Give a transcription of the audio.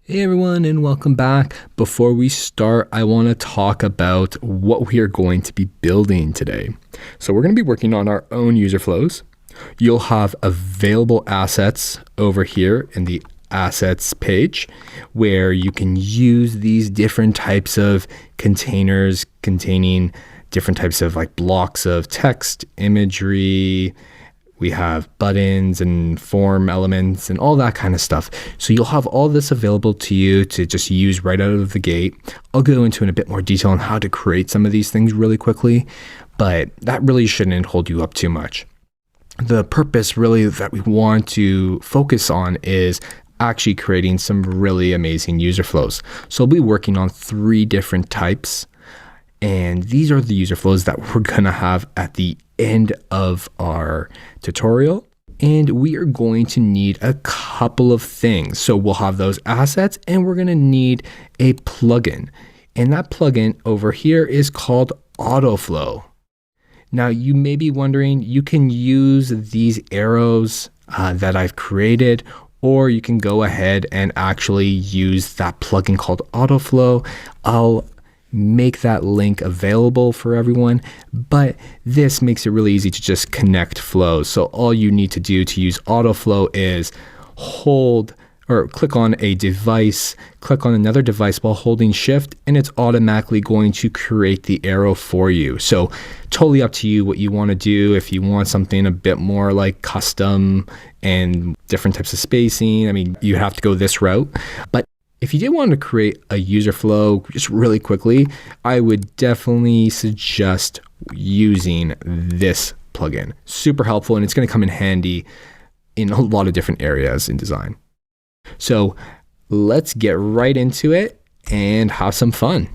Hey everyone, and welcome back. Before we start, I want to talk about what we are going to be building today. So we're going to be working on our own user flows. You'll have available assets over here in the assets page where you can use these different types of containers containing different types of like blocks of text, imagery. We have buttons and form elements and all that kind of stuff. So you'll have all this available to you to just use right out of the gate. I'll go into in a bit more detail on how to create some of these things really quickly, but that really shouldn't hold you up too much. The purpose really that we want to focus on is actually creating some really amazing user flows. So I'll be working on 3 different types. And these are the user flows that we're going to have at the end of our tutorial. And we are going to need a couple of things. So we'll have those assets and we're going to need a plugin. And that plugin over here is called Autoflow. Now you may be wondering, you can use these arrows that I've created, or you can go ahead and actually use that plugin called Autoflow. I'll make that link available for everyone, but this makes it really easy to just connect flows. So all you need to do to use Autoflow is hold or click on a device, click on another device while holding shift, and it's automatically going to create the arrow for you. So totally up to you what you want to do. If you want something a bit more like custom and different types of spacing, I mean, you have to go this route. But if you did want to create a user flow just really quickly, I would definitely suggest using this plugin. Super helpful, and it's going to come in handy in a lot of different areas in design. So let's get right into it and have some fun.